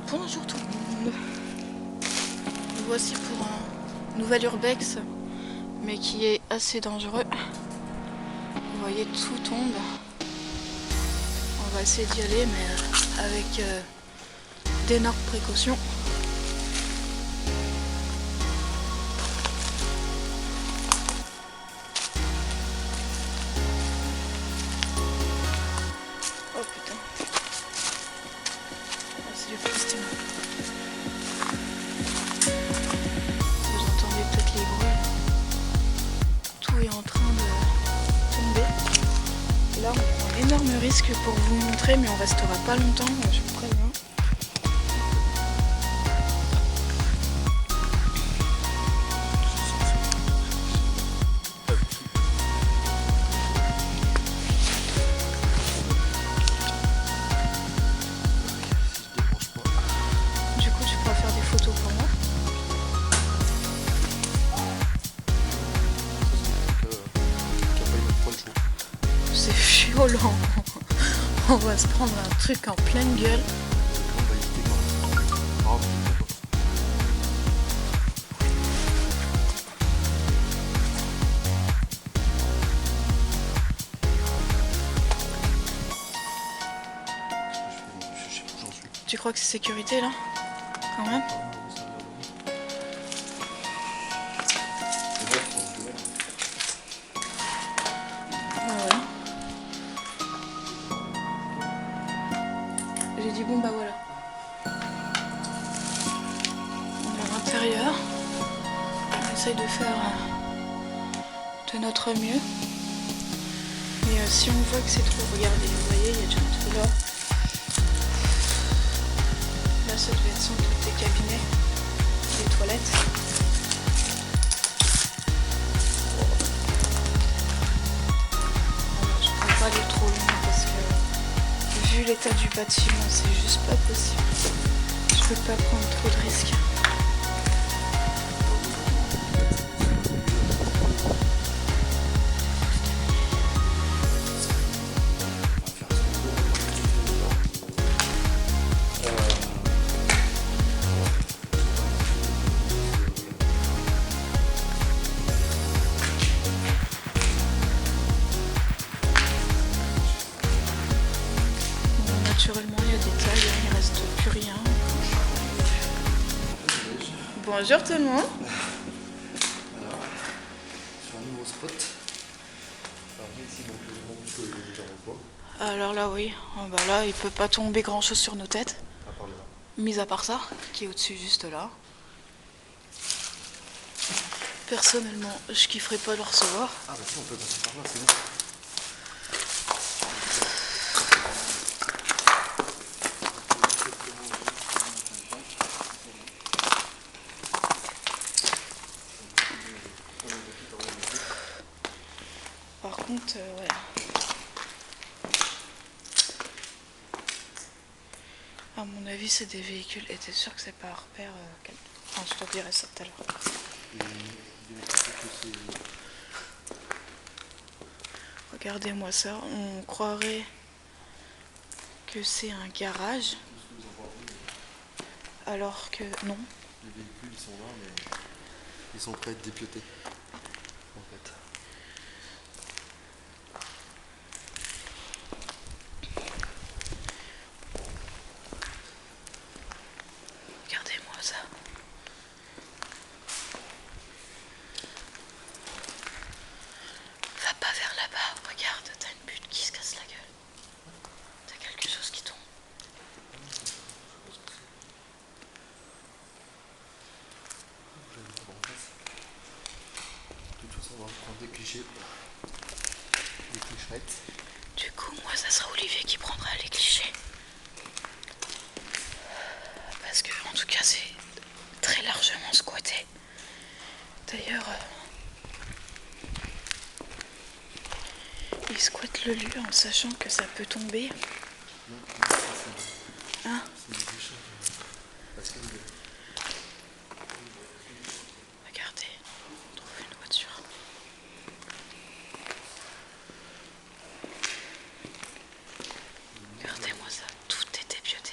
Bonjour tout le monde. Nous voici pour un nouvel urbex, mais qui est assez dangereux. Vous voyez, tout tombe. On va essayer d'y aller, mais avec d'énormes précautions. Oh putain. Ah, c'est du plastique. Vous entendez peut-être les bruits. Tout est en train de tomber. Là, on prend un énorme risque pour vous montrer, mais on restera pas longtemps, je vous préviens. Du coup, tu pourras faire des photos pour moi. C'est violent. On va se prendre un truc en pleine gueule. Tu crois que c'est sécurité là? Quand même? J'ai dit bon bah voilà. On est à l'intérieur. On essaye de faire de notre mieux. Et si on voit que c'est trop, regardez, vous voyez, il y a déjà un trou là. Là ça devait être sans doute des cabinets, des toilettes. Alors, je ne peux pas aller trop loin parce que vu l'état du bâtiment, c'est juste pas possible. Je peux pas prendre trop de risques. Naturellement, il y a des tailles, il ne reste plus rien. Bonjour tout le monde. Alors, sur un nouveau spot. Alors ici, donc, le grand couteau est déjà en bois. Alors là, oui. Oh, bah là, il peut pas tomber grand chose sur nos têtes. À part là. Mis à part ça, qui est au-dessus juste là. Personnellement, je kifferais pas le recevoir. Ah bah si, on peut passer par là, c'est bon. Par contre, ouais. À mon avis, c'est des véhicules. Et t'es sûr que c'est pas un repère Enfin, je te dirai ça tout à l'heure. Regardez-moi ça. On croirait que c'est un garage. Alors que non. Les véhicules, ils sont là, mais ils sont prêts à être dépiotés. En fait. Regardez-moi ça. Va pas vers là-bas. Regarde, t'as une butte qui se casse la gueule. T'as quelque chose qui tombe. De toute façon, on va prendre des clichés. Des clicherettes. Du coup, moi, ça sera Olivier qui prendra les clichés. Parce que, en tout cas, c'est très largement squatté. D'ailleurs, il squatte le lieu en sachant que ça peut tomber. Non, Hein? c'est des clichés. Parce que Regardez, on trouve une voiture. Regardez-moi ça, tout est épioté.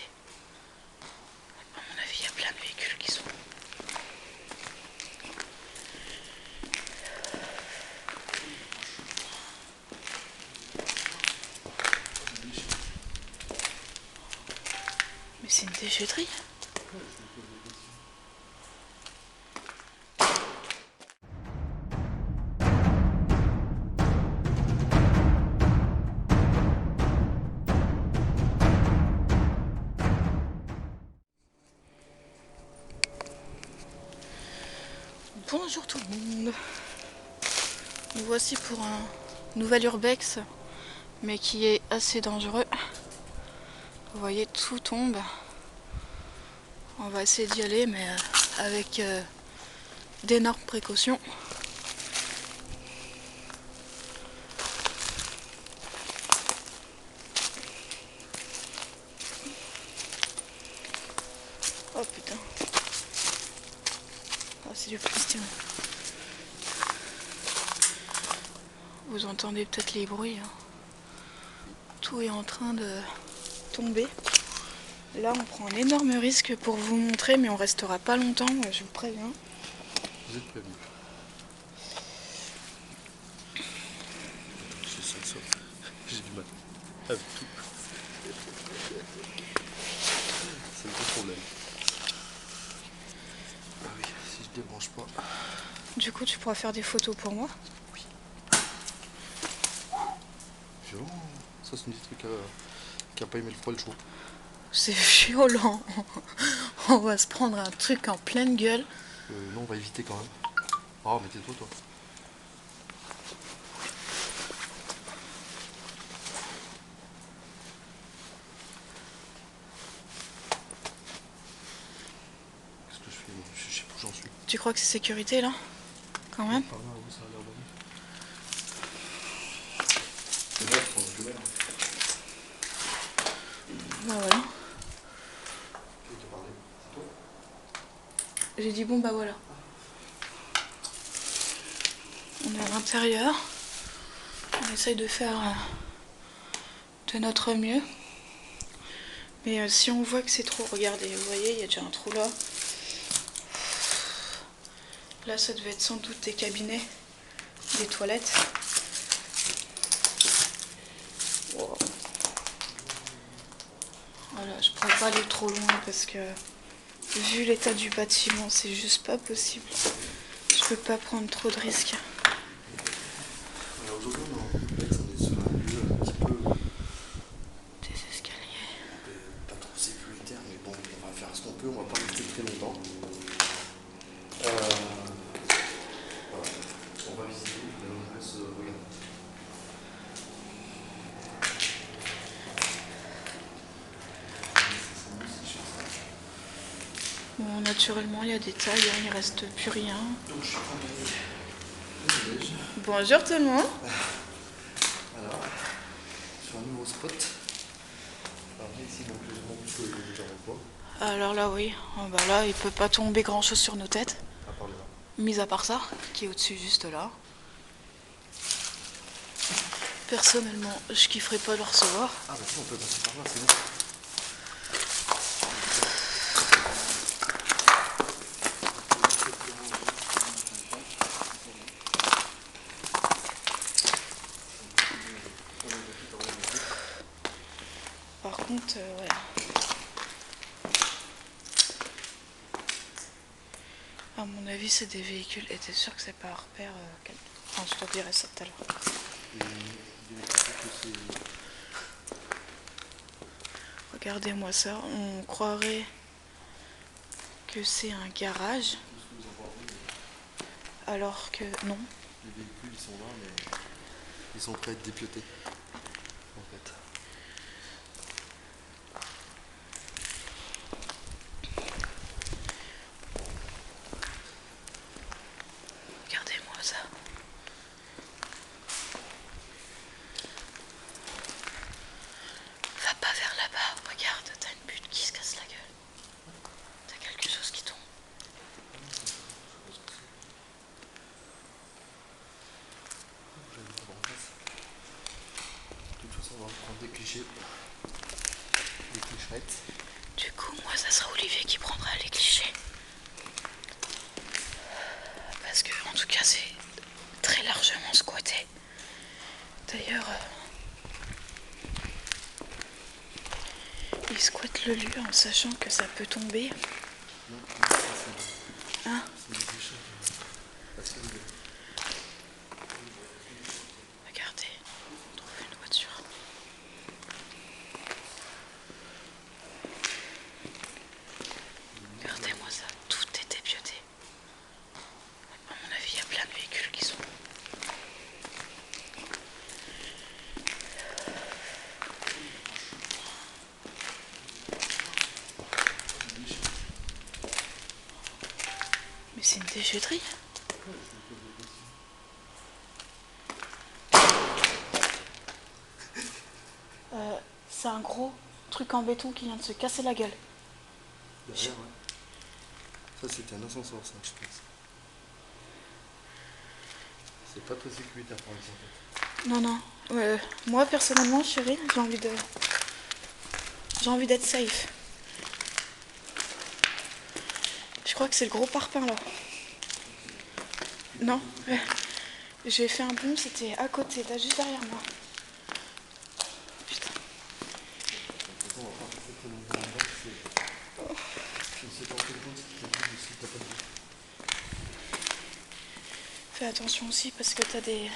c'est une déchetterie. Bonjour tout le monde. Nous voici pour un nouvel urbex, mais qui est assez dangereux. Vous voyez, tout tombe. On va essayer d'y aller, mais avec d'énormes précautions. Oh putain. Oh, c'est du plastique. Vous entendez peut-être les bruits. Hein. Tout est en train de tomber. Là, on prend un énorme risque pour vous montrer, mais on restera pas longtemps, je vous préviens. Vous êtes prévenus. J'ai du mal avec tout. C'est le gros problème. Ah oui, si je débranche pas. Du coup, tu pourras faire des photos pour moi. Oui. Violent. Ça, c'est une petite truc qui a pas aimé le froid et le chaud. C'est violent. On va se prendre un truc en pleine gueule. Non, on va éviter quand même. Oh, mais tais-toi, toi. Qu'est-ce que je fais moi? Je sais pas où j'en suis. Tu crois que c'est sécurité là? Quand même? Par là, où ça a l'air bon. C'est vrai, je pense que je vais. Bah voilà. J'ai dit bon bah voilà. On est à l'intérieur. On essaye de faire de notre mieux. Mais si on voit que c'est trop, regardez, vous voyez, il y a déjà un trou là. Là, ça devait être sans doute des cabinets, des toilettes. Wow. Voilà, je pourrais pas aller trop loin parce que vu l'état du bâtiment, c'est juste pas possible. Je peux pas prendre trop de risques. Alors aujourd'hui, on est sur un lieu un petit peu Des escaliers. pas trop sécuritaire, mais bon, on va faire ce qu'on peut, on va pas rester très longtemps. Voilà. On va visiter, on laisse regarder. Bon, naturellement, il y a des tailles, hein, il reste plus rien. Donc je suis en déj. Bonjour tout le monde. Alors, sur un nouveau spot. Alors ici, donc je montre que les gens voient pas. Alors là, oui. Oh, bah là, il peut pas tomber grand chose sur nos têtes. À part les là. Mis à part ça, qui est au-dessus juste là. Personnellement, je kifferais pas le recevoir. Ah bah si, on peut passer par là, c'est bon. Par contre, ouais. À mon avis, c'est des véhicules. Et t'es sûr que c'est pas un repère Enfin, je te dirai ça tout à l'heure. Regardez-moi ça. On croirait que c'est un garage. Alors que non. Les véhicules, ils sont là, mais ils sont prêts à être dépiotés. En fait. Regardez-moi ça. Va pas vers là-bas. Regarde, t'as une butte qui se casse la gueule. T'as quelque chose qui tombe. De toute façon, on va prendre des clichés. Des clicherettes. Du coup, moi, ça sera Olivier qui prendra les clichés. Parce que, en tout cas, c'est très largement squatté. D'ailleurs, il squatte le lieu en sachant que ça peut tomber. Non, Hein? c'est des déchets. Regardez, on trouve une voiture. Regardez-moi ça, tout est épieuté. À mon avis, il y a plein de véhicules qui sont. Mais c'est une déchetterie. C'est un gros truc en béton qui vient de se casser la gueule. Derrière, ouais. Ça, c'était un ascenseur, ça, je pense. C'est pas très sécuritaire pour les en fait. Non. Moi, personnellement, chérie, j'ai envie d'être safe. Je crois que c'est le gros parpaing, là. Non, j'ai fait un bond, c'était à côté, là, juste derrière moi. Putain. On va pas passer très longtemps là-bas, je ne sais pas en quel point c'est quelque chose t'as pas de vie. Fais attention aussi parce que t'as des...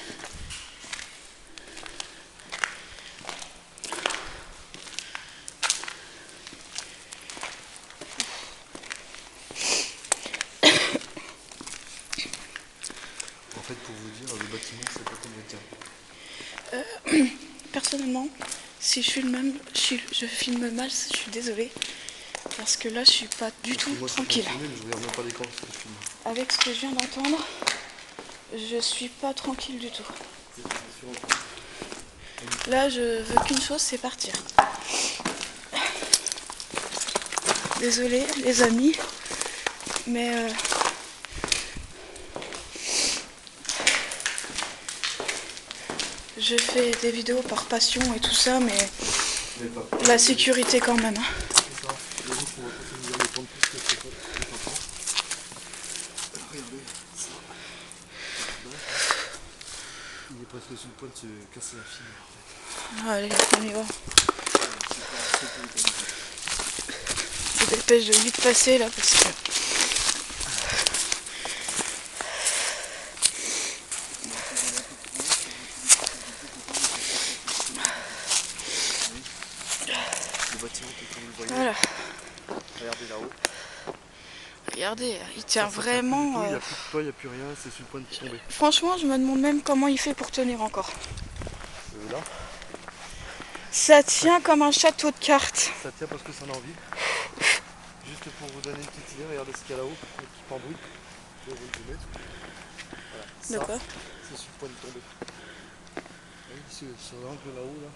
En fait, pour vous dire, le bâtiment, c'est pas comme le tien. Personnellement, si je filme mal, je suis désolée. Parce que là, je suis pas du tout Moi, tranquille. je filme, mais je regarde même pas l'écran parce que je filme. Avec ce que je viens d'entendre, je suis pas tranquille du tout. Là, je veux qu'une chose, c'est partir. Désolée, les amis, mais je fais des vidéos par passion et tout ça, mais la sécurité quand même. C'est ça. Les gens qu'on va continuer à les prendre plus que c'est pas. Regardez, ça. Il est presque sur le point de se casser la fille en fait. Allez, on y va. Je dépêche de vite passer là parce que... Le bâtiment, comme vous le voyez, Voilà. regardez là-haut. Regardez, il tient Ça tient vraiment... plus du tout, il n'y a plus de toit, il n'y a plus rien, c'est sur le point de tomber. Franchement, je me demande même comment il fait pour tenir encore. Là, Ça tient comme un château de cartes. ça tient parce que ça en a envie. Juste pour vous donner une petite idée, regardez ce qu'il y a là-haut, le petit pendouille. Je vais vous le mettre. Voilà, ça, D'accord. c'est sur le point de tomber. Vous voyez, sur l'angle là-haut, là.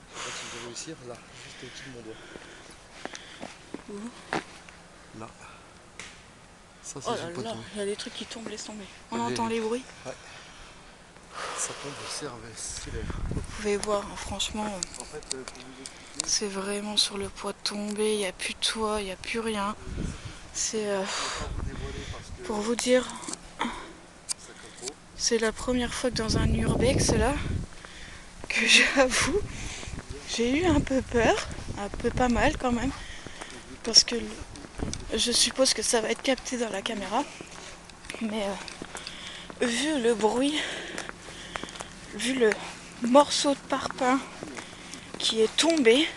Je sais pas si je vais réussir, là, juste au-dessus de mon doigt. Où? Là. Ça, c'est Oh sur là le point de là, tomber. il y a des trucs qui tombent, laisse tomber. On Les- entend les bruits. Ouais. Ça tombe, c'est l'air. Vous pouvez voir, hein, franchement, En fait, pour vous expliquer, c'est vraiment sur le point de tomber. Il n'y a plus de toit, il n'y a plus rien. C'est... je ne vais pas vous dévoiler parce que pour vous dire, ça craint trop. c'est la première fois que dans un urbex, là, que j'avoue, j'ai eu un peu peur. Un peu pas mal quand même. Parce que je suppose que ça va être capté dans la caméra. Mais vu le bruit, vu le morceau de parpaing qui est tombé,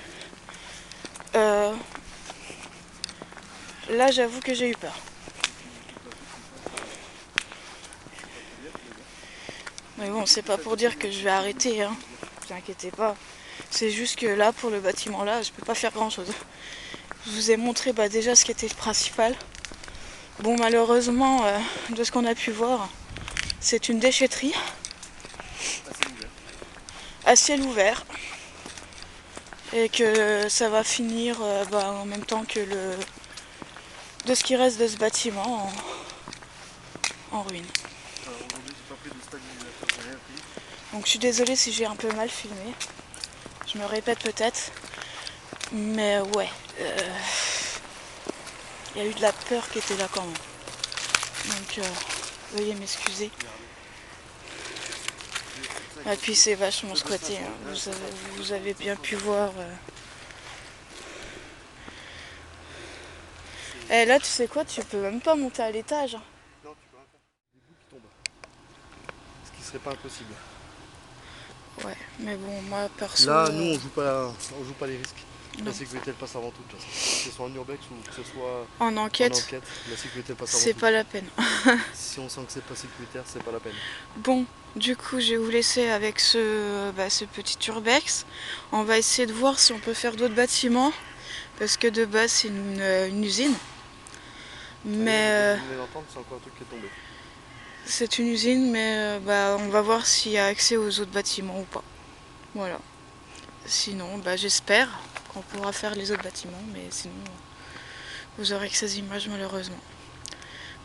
là j'avoue que j'ai eu peur. Mais bon, c'est pas pour dire que je vais arrêter, hein. Ne vous inquiétez pas. C'est juste que là, pour le bâtiment là, je peux pas faire grand chose. Je vous ai montré déjà ce qui était le principal. Bon, malheureusement, de ce qu'on a pu voir, c'est une déchetterie à ciel ouvert. Et que ça va finir en même temps que de ce qui reste de ce bâtiment en ruine. Alors aujourd'hui, j'ai pas pris de stabilisateur, j'ai rien pris. Donc je suis désolée si j'ai un peu mal filmé. Je me répète peut-être. Mais ouais. Il y a eu de la peur qui était là quand même. Donc veuillez m'excuser. Et puis c'est vachement squatté. Hein. Vous avez bien pu voir. Et là, tu sais quoi, tu peux même pas monter à l'étage. Non, tu peux rien faire. Des bouts qui tombent. Ce qui serait pas impossible. Ouais, mais bon, moi, perso... Là, nous, on joue pas les risques. Non. La sécurité, elle passe avant tout, de toute façon. Que ce soit en urbex ou que ce soit En en enquête, enquête, la sécurité, elle passe avant c'est tout. pas la peine. Si on sent que c'est pas sécuritaire, c'est pas la peine. Bon, du coup, je vais vous laisser avec ce petit urbex. On va essayer de voir si on peut faire d'autres bâtiments, parce que de base, c'est une usine. Mais Vous venez d'entendre, c'est encore un truc qui est tombé. c'est une usine, mais on va voir s'il y a accès aux autres bâtiments ou pas. Voilà. Sinon, j'espère qu'on pourra faire les autres bâtiments, mais sinon, vous aurez que ces images malheureusement.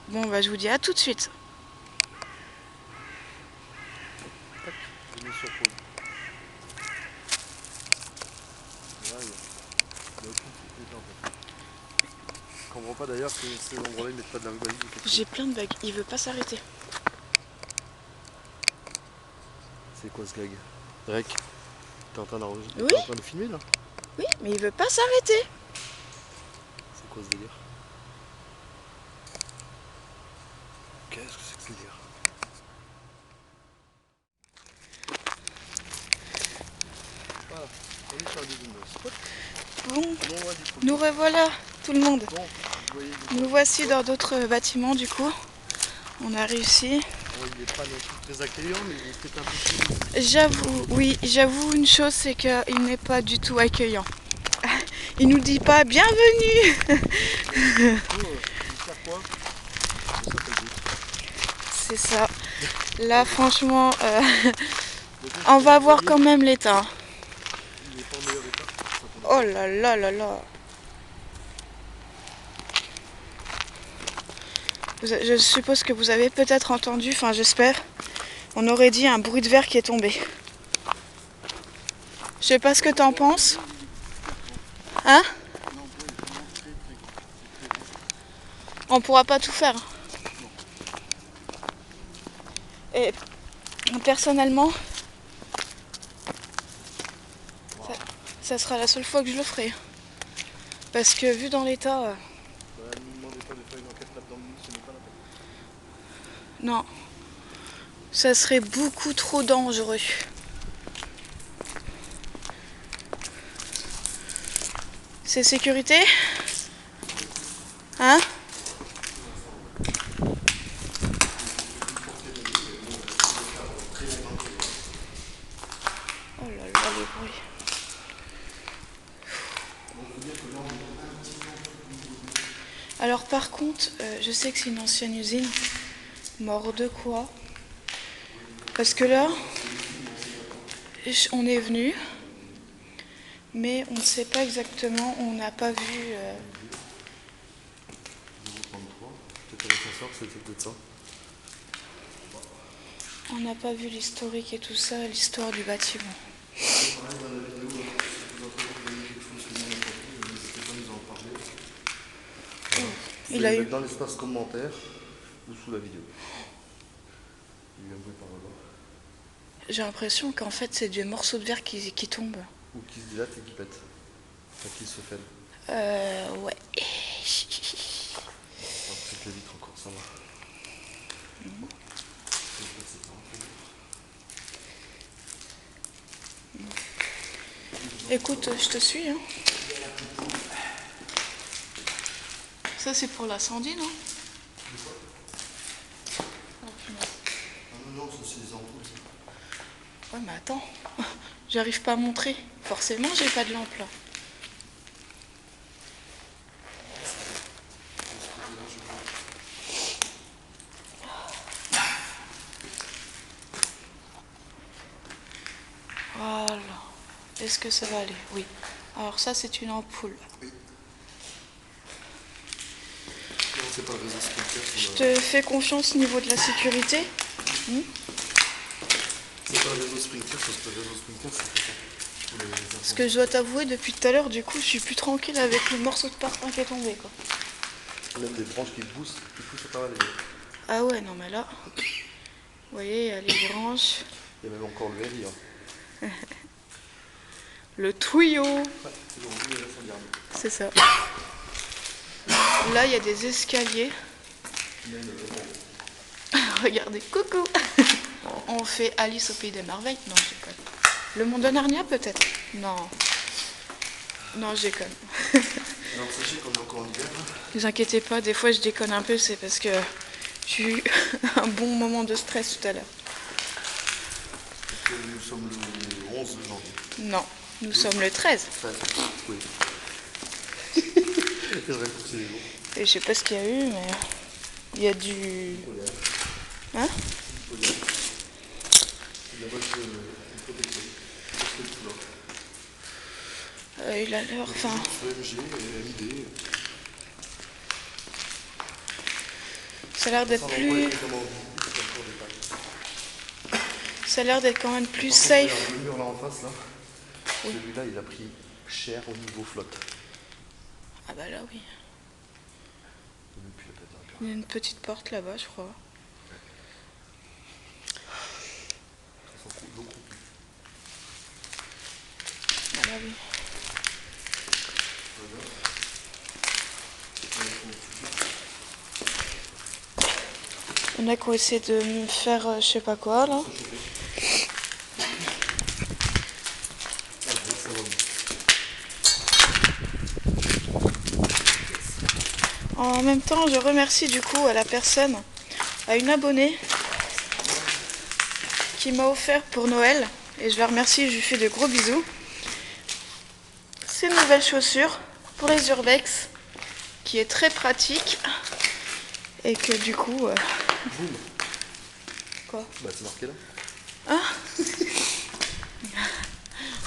Bon, je vous dis à tout de suite. Tac, je mets sur pause. Là, il n'y a aucune sécurité en fait. Je comprends pas d'ailleurs que ces endroits-là ils mettent pas de la rubalise ou quelque chose. J'ai plein de bugs, il veut pas s'arrêter. C'est quoi ce gag? Drake, t'es en train d'enregistrer? Oui. T'es en train de filmer là? Oui, mais il veut pas s'arrêter. C'est quoi ce délire? Qu'est-ce que c'est que ce délire? Voilà, on est sur un deuxième spot. Bon, nous revoilà tout le monde. Bon, vous voyez, Nous voici dans d'autres bâtiments du coup. On a réussi. bon, il n'est pas non plus très accueillant, mais il est peut-être un peu plus... J'avoue, oui, j'avoue une chose, c'est qu'il n'est pas du tout accueillant. Il nous dit pas bienvenue. Quoi? C'est ça. Là, franchement, on va voir quand même l'état. Il n'est pas en meilleur état. Oh là là là là. Je suppose que vous avez peut-être entendu, enfin j'espère, on aurait dit un bruit de verre qui est tombé. Je sais pas ce que t'en penses. Hein? On pourra pas tout faire. Et personnellement, ça sera la seule fois que je le ferai. Parce que vu dans l'état... Ne nous demandez pas de faire une enquête là-dedans, ce n'est pas la peine. Non. Ça serait beaucoup trop dangereux. C'est sécurité? Hein? Oh là là, les bruits. Alors par contre, je sais que c'est une ancienne usine. Mort de quoi? Parce que là, on est venu, mais on ne sait pas exactement, on n'a pas vu... 033, peut-être avec un sort, c'était peut-être ça. On n'a pas vu l'historique et tout ça, l'histoire du bâtiment. Il a eu... dans l'espace commentaire ou sous la vidéo. Il y a eu un bruit par là-bas. J'ai l'impression qu'en fait c'est des morceaux de verre qui tombent. Ou qui se dilate et qui pète. Enfin, qui se fait. Ouais. Peut-être les vitres encore, ça va. Écoute, je te suis. Hein. Ça c'est pour l'incendie, non? Non, ça c'est des ampoules. Ouais, mais attends, j'arrive pas à montrer. Forcément, j'ai pas de lampe là. Voilà. Est-ce que ça va aller? Oui. Alors ça, c'est une ampoule. Oui. Non, c'est pas le réseau Sprinter. Je te fais confiance au niveau de la sécurité. C'est pas le réseau Sprinter, parce que le réseau Sprinter, c'est pas ça. Ce que je dois t'avouer, depuis tout à l'heure, du coup, je suis plus tranquille avec le morceau de parpaing qui est tombé, quoi. Même des branches qui poussent pas mal. Ah ouais, non mais là, vous voyez, il y a les branches. Il y a même encore le verre. Hein. Le tuyau. Ouais, c'est bon, lui, il reste en garde. C'est ça. Là, il y a des escaliers. Regardez, coucou. On fait Alice au pays des merveilles. Non, je déconne. Le monde de Narnia, peut-être? Non. Non, je déconne. Alors sachez qu'on est encore en hiver. Ne vous inquiétez pas, des fois je déconne un peu, c'est parce que j'ai eu un bon moment de stress tout à l'heure. Nous sommes le 11 janvier. Non, nous sommes le 13. 13. Oui. C'est vrai que c'est les jours. Et je sais pas ce qu'il y a eu, mais il y a du... Hein? La boîte de protection. Il a l'air... Enfin... EMG et MD. Ça a l'air d'être plus... Ça a l'air d'être quand même plus safe. Le mur là en face là, oui. Celui-là il a pris cher au niveau flotte. Ah bah là oui. Depuis la tête. Il y a une petite porte là-bas, je crois. Ah là oui. Il y en a qui ont essayé de me faire je sais pas quoi là. En même temps, je remercie du coup à la personne, à une abonnée qui m'a offert pour Noël, et je la remercie, je lui fais de gros bisous, ces nouvelles chaussures pour les urbex, qui est très pratique, et que du coup... Boum. Quoi? Bah c'est marqué là. Ah.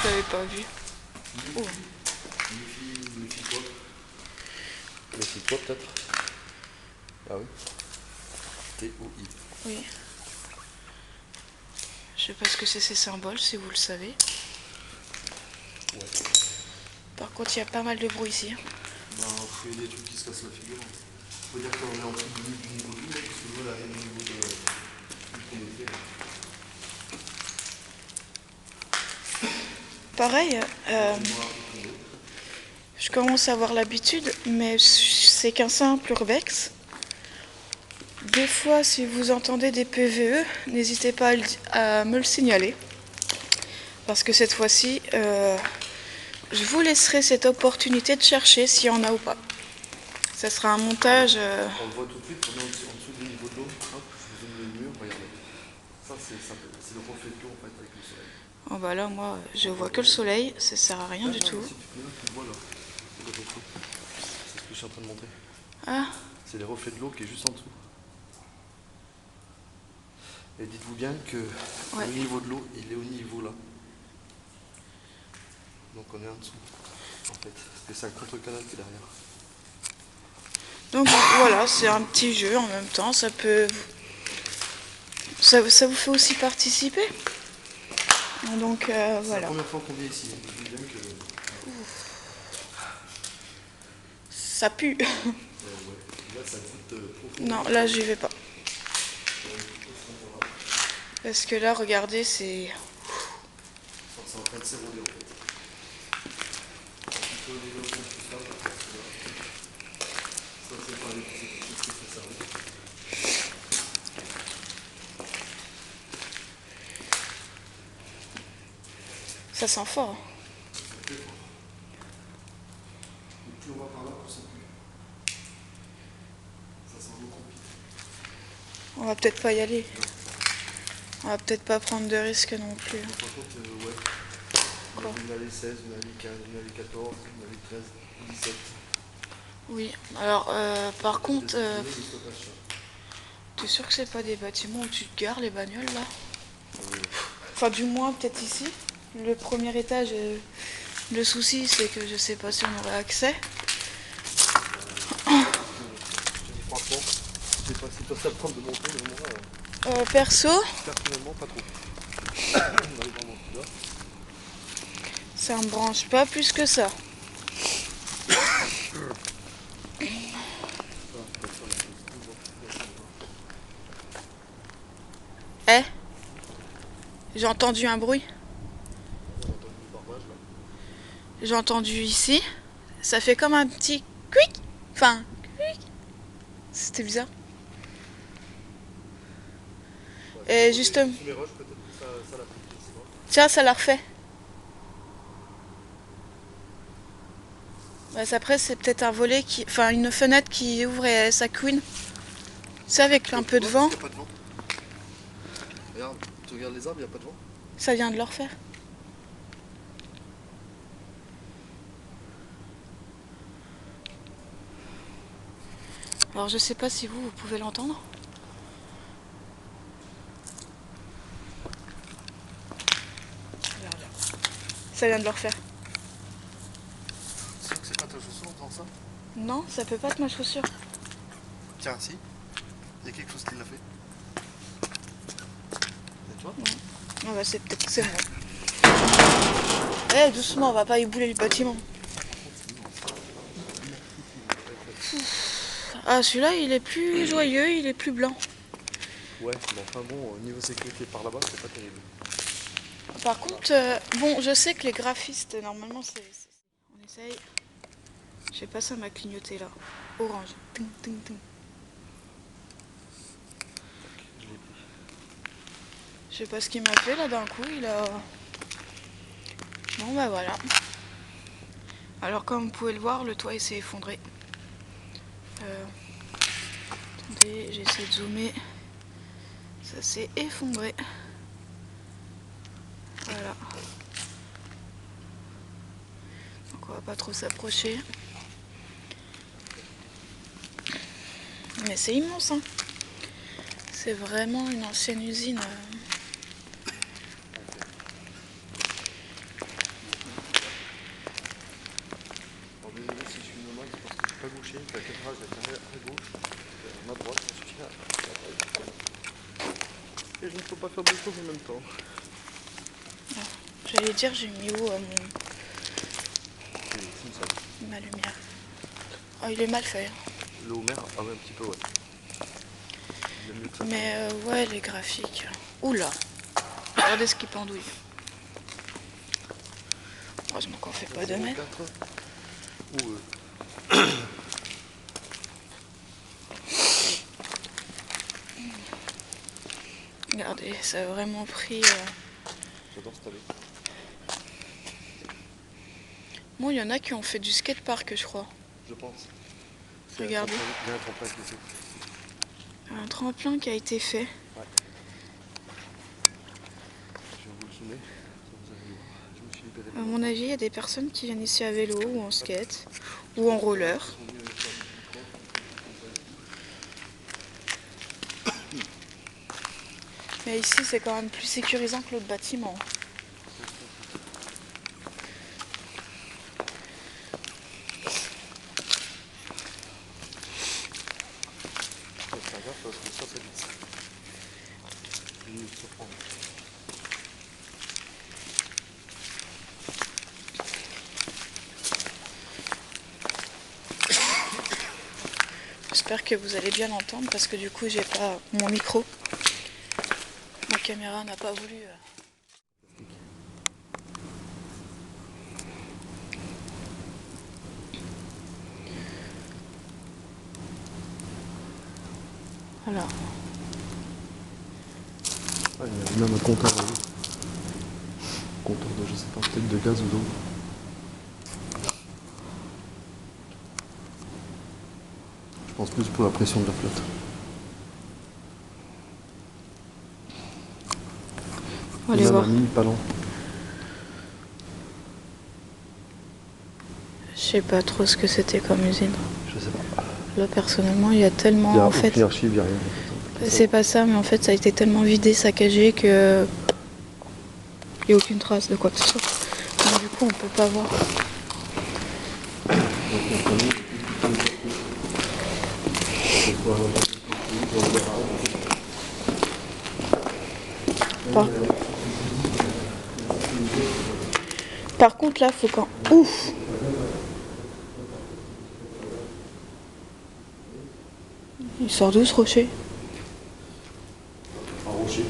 J'avais pas vu. Oh. Méfie toi peut-être. Ah oui. T-O-I. Oui. Je sais pas ce que c'est ces symboles, si vous le savez. Ouais. Par contre, il y a pas mal de bruit ici. Bah, il y a des trucs qui se cassent la figure. Faut dire qu'on est en dessous du niveau de l'eau, parce que l'eau là est au niveau de du premier. Pareil, je commence à avoir l'habitude, mais c'est qu'un simple urbex. Des fois, si vous entendez des PVE, n'hésitez pas à me le signaler. Parce que cette fois-ci, je vous laisserai cette opportunité de chercher s'il y en a ou pas. Ça sera un montage... On le voit tout de suite, on est en dessous du niveau de l'eau. Hop, je vous donne le mur, regardez. Ça, c'est le reflet de l'eau en fait avec le soleil. Oh bah là, moi, je vois que le soleil, ça sert à rien du tout. Si tu le vois là, c'est ce que je suis en train de montrer. Ah. C'est les reflets de l'eau qui est juste en dessous. Et dites-vous bien que le niveau de l'eau, il est au niveau là. Donc on est en dessous, en fait. Parce que c'est un contre-canal qui est derrière. Donc voilà, c'est un petit jeu en même temps, ça peut... Ça vous fait aussi participer. Donc C'est voilà. la première fois qu'on vient ici. Dites-vous bien que... Ça pue. ouais. Là, ça goûte profondément. Non, là j'y vais pas. Parce que là, regardez, c'est... C'est en train de s'éroder en fait. Ça, c'est pas les petites choses qui fait ça. Ça sent fort. Plus on va par là, plus ça pue. Ça sent l'eau compite. On va peut-être pas y aller. On va peut-être pas prendre de risques non plus. Par contre, ouais. Quoi? Une allée 16, une allée 15, une allée 14, une allée 13, 17. Oui, alors par contre, t'es sûr que c'est pas des bâtiments où tu te gares les bagnoles là? Enfin du moins peut-être ici. Le premier étage, le souci c'est que je sais pas si on aurait accès. Franchement, c'est pas si facile à prendre de monter, mais moi, Perso, personnellement, pas trop. On arrive vraiment plus là. ça me branche pas plus que ça. Eh, j'ai entendu un bruit. J'ai entendu ici. Ça fait comme un petit quick. Enfin, C'était bizarre. Et justement... Sous les roches, peut-être que ça l'a pris. Je sais pas. Tiens, ça l'a refait. Ouais, après, c'est peut-être un volet qui... Enfin, une fenêtre qui ouvre et ça couine. C'est avec un peu de vent. Il n'y a pas de vent. Regarde, tu regardes les arbres, il n'y a pas de vent. Ça vient de le refaire. Alors, je sais pas si vous pouvez l'entendre. Ça vient de le refaire. Tu sais que c'est pas ta chaussure, entend ça? Non, ça peut pas être ma chaussure. Tiens, si. Il y a quelque chose qui l'a fait. Et toi? Ah bah c'est peut-être que c'est moi. Eh, doucement, on va pas ébouler le bâtiment. Ah, celui-là, il est plus joyeux, il est plus blanc. Ouais, mais enfin bon, au niveau sécurité par là-bas, c'est pas terrible. Par contre, bon, je sais que les graphistes, normalement, on essaye. Je sais pas, ça m'a clignoté là. Orange. Ting, ting, ting. Je l'ai pris. Je sais pas ce qu'il m'a fait là d'un coup, il a... Bon bah voilà. Alors comme vous pouvez le voir, le toit il s'est effondré. Attendez, j'essaie de zoomer. Ça s'est effondré. Voilà. Donc on va pas trop s'approcher. Mais c'est immense, hein. C'est vraiment une ancienne usine. Alors désolé si je suis nomade, c'est parce que je suis pas gaucher, la caméra je la tiens à gauche, à ma droite, je suis là. Et je ne peux pas faire deux choses en même temps. J'allais dire, j'ai mis où C'est ça. ma lumière. Oh, il est mal fait. Hein. Le Homer, ah ouais, un petit peu, ouais. Il y a mieux que ça. Mais ouais, les graphiques. Oula. Regardez ce qui pendouille. Heureusement qu'on fait pas de mètres. Ou Regardez, ça a vraiment pris... j'adore cette allée. Bon, il y en a qui ont fait du skatepark, je crois. Je pense. Regardez. Il y a un tremplin qui est fait. Un tremplin qui a été fait. Ouais. Je vais vous le zoomer. Vous allez voir. Je me suis libéré de À mon avis, il y a des personnes qui viennent ici à vélo ou en skate ou en roller. Mais ici, c'est quand même plus sécurisant que l'autre bâtiment. C'est grave parce que ça vite. Je vais me surprendre. J'espère que vous allez bien l'entendre parce que du coup, j'ai pas mon micro. Ma caméra n'a pas voulu. Voilà. Ah, il y a même un compteur à eau. Compteur de, je sais pas, peut-être de gaz ou d'eau. Je pense plus pour la pression de la flotte. On va aller voir. Pas lent. Je sais pas trop ce que c'était comme usine. Je sais pas. Là, personnellement, il y a tellement. Il y a en fait, aucune archive, il n'y a rien. c'est pas ça, mais en fait, ça a été tellement vidé, saccagé que. Il n'y a aucune trace de quoi que ce soit. Donc, du coup, on peut pas voir. Par contre, là, faut qu'en. Ouf! Il sort d'où ce rocher? Un rocher.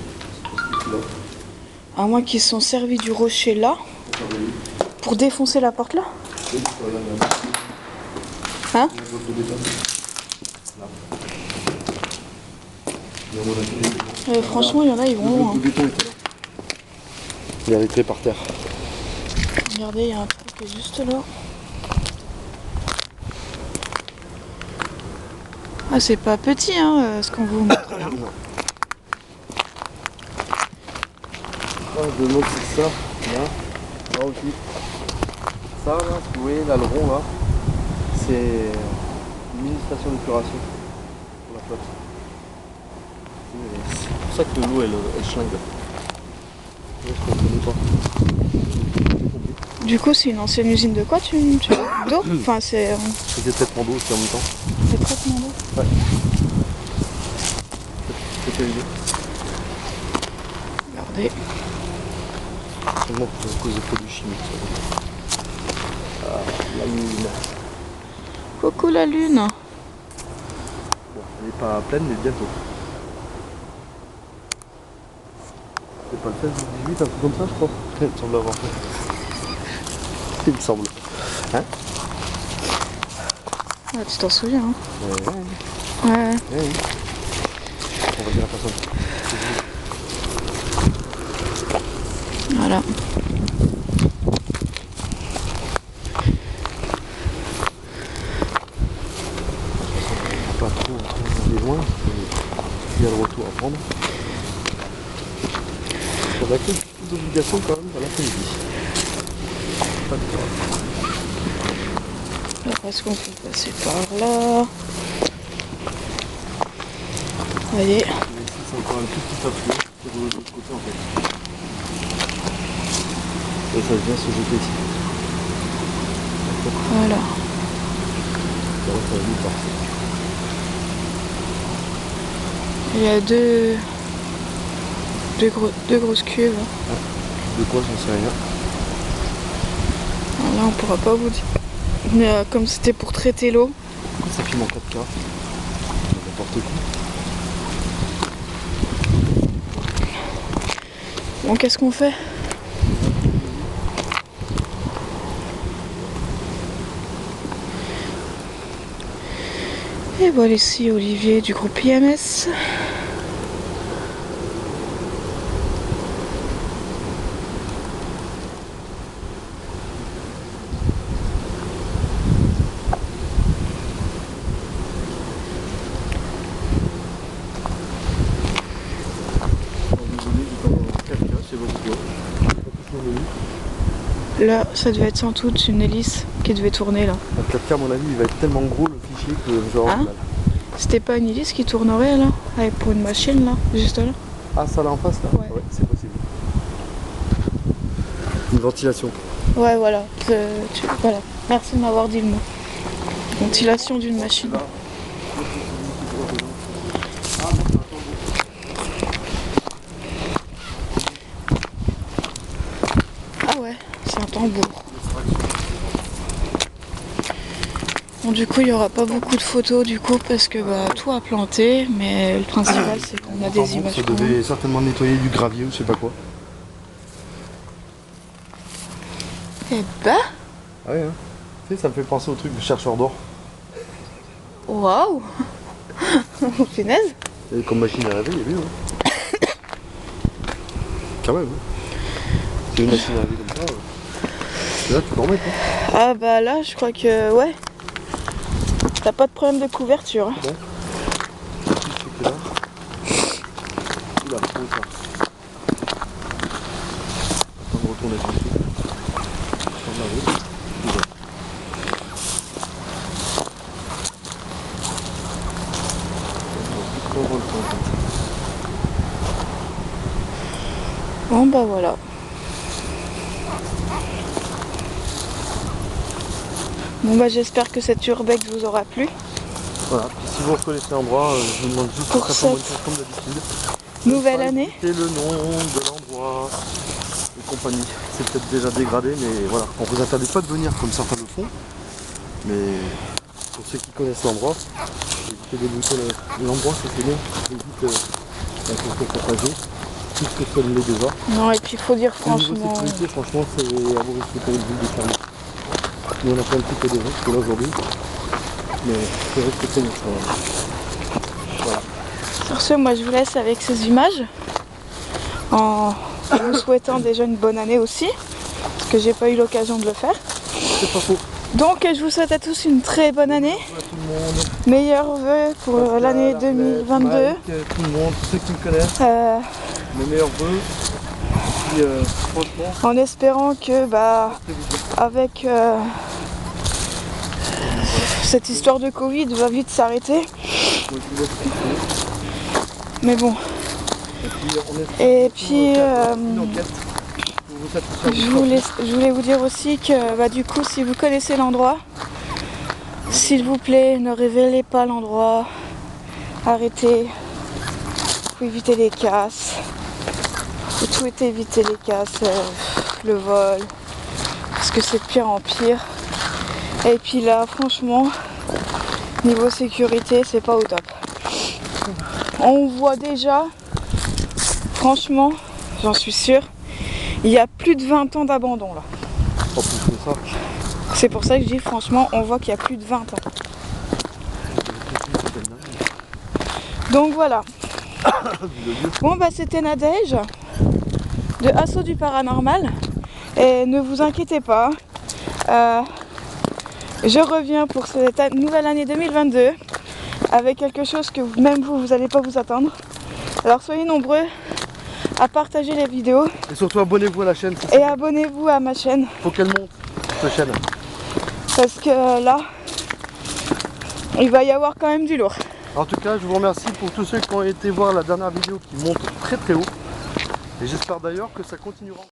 À moins qu'ils se sont servis du rocher là pour défoncer la porte là? Hein? Franchement, il y en a, ils vont loin. Le béton était là. Il est arrêté par terre. Regardez, il y a un truc qui est juste là. Ah, c'est pas petit, hein, ce qu'on vous montre là. Je montre c'est ça. Là. Là aussi. Ça, là, vous voyez, là, le rond, là, c'est une mini station d'épuration pour la flotte. C'est pour ça que l'eau, elle schlingue. Je ne comprenais pas. Du coup, c'est une ancienne usine de quoi, d'eau? Enfin, c'est... C'est des traitements d'eau aussi en même temps. Des traitements d'eau? Ouais. C'est l'idée. Regardez. Seulement à cause des produits chimiques. Ah, la lune. Coucou la lune. Bon, elle n'est pas pleine, mais bientôt. C'est pas le 16 ou le 18, un truc comme ça, je crois. Il me semble avoir fait. Il me semble. Hein? Ah, tu t'en souviens, hein? Ouais. Ouais. On va dire à personne. Voilà. Pas trop aller loin, il y a le retour à prendre. On a quelques petites obligations quand même à l'après-midi. Pas de grave. Alors, est-ce qu'on peut passer par là? Voyez. Mais ici c'est encore un tout petit affluent, c'est de l'autre côté en fait. Et ça vient se jeter ici. Voilà. Ça va vite passer. Il y a deux grosses cuves. De quoi j'en sais rien. Alors là, on pourra pas vous dire. Mais comme c'était pour traiter l'eau. Pourquoi ça filme en 4K? N'importe quoi. Bon, qu'est-ce qu'on fait? Et voilà ici Olivier du groupe IMS. Là, ça devait être sans doute une hélice qui devait tourner là. Le 4K, à mon avis, il va être tellement gros le fichier que genre. Hein? C'était pas une hélice qui tournerait là? Avec pour une machine là, juste là? Ah, ça là en face là? Ouais. Ouais, c'est possible. Une ventilation. Ouais, voilà. Voilà. Merci de m'avoir dit le mot. Ventilation d'une machine. Ah ouais, c'est un tambour. Bon, du coup, il n'y aura pas beaucoup de photos du coup parce que bah, tout a planté, mais le principal c'est qu'on a des images. Ça devait certainement nettoyer du gravier ou je sais pas quoi. Eh ben, Ah ouais, hein. Tu sais, ça me fait penser au truc de chercheur d'or. waouh. Punaise. Et comme machine à laver, il y a vu, hein. Quand même, hein. C'est une machine à laver comme ça. Là, tu peux en mettre, hein. Ah bah là, je crois que ouais. T'as pas de problème de couverture. Hein. Bon. C'est là. Oula, où ça? On va retourner dessus. Sur la route. Oula. On va plus trop le temps. Bon bah voilà. Bon bah j'espère que cette urbex vous aura plu. Voilà, puis si vous reconnaissez l'endroit, je vous demande juste Pour de faire bonne chance comme d'habitude. Nouvelle année. C'est le nom de l'endroit et compagnie. C'est peut-être déjà dégradé, mais voilà. On vous interdit pas de venir comme certains le font. Mais pour ceux qui connaissent l'endroit, évitez d'éviter l'endroit, ça c'est bien. Évite la culture partagée, tout ce que ça l'est déjà. Non et puis il faut dire Au niveau franchement. sécurité, franchement, c'est à vous risquer pour une ville de fermer. Nous on a fait un petit peu des risques là aujourd'hui, mais c'est respecté notre travail. sur ce, moi je vous laisse avec ces images en vous souhaitant déjà une bonne année aussi, parce que j'ai pas eu l'occasion de le faire. C'est pas faux. Donc je vous souhaite à tous une très bonne année. À tout le monde. Meilleurs vœux pour Pascal, l'année Arlette, 2022. Mike, tout le monde, tous ceux qui me connaissent. Mes meilleurs vœux. Et puis franchement, En espérant que avec cette histoire de Covid va vite s'arrêter. moi, je vous laisse kiffer. Mais bon. Et puis, Et puis une enquête pour vous satisfaire. je voulais vous dire aussi que du coup, si vous connaissez l'endroit, s'il vous plaît, ne révélez pas l'endroit. Arrêtez. Faut éviter les casses. Faut tout éviter les casses, le vol. Parce que c'est de pire en pire. Et puis là, franchement, niveau sécurité, c'est pas au top. On voit déjà, franchement, j'en suis sûre, il y a plus de 20 ans d'abandon là. En plus de ça, C'est pour ça que je dis franchement, on voit qu'il y a plus de 20 ans. Donc voilà. Bon c'était Nadège de Assaut du Paranormal. Et ne vous inquiétez pas, je reviens pour cette nouvelle année 2022 avec quelque chose que même vous n'allez pas vous attendre. Alors soyez nombreux à partager les vidéos. et surtout abonnez-vous à la chaîne. Et abonnez-vous à ma chaîne. Faut qu'elle monte, cette chaîne. Parce que là, il va y avoir quand même du lourd. En tout cas, je vous remercie pour tous ceux qui ont été voir la dernière vidéo qui monte très très haut. Et j'espère d'ailleurs que ça continuera.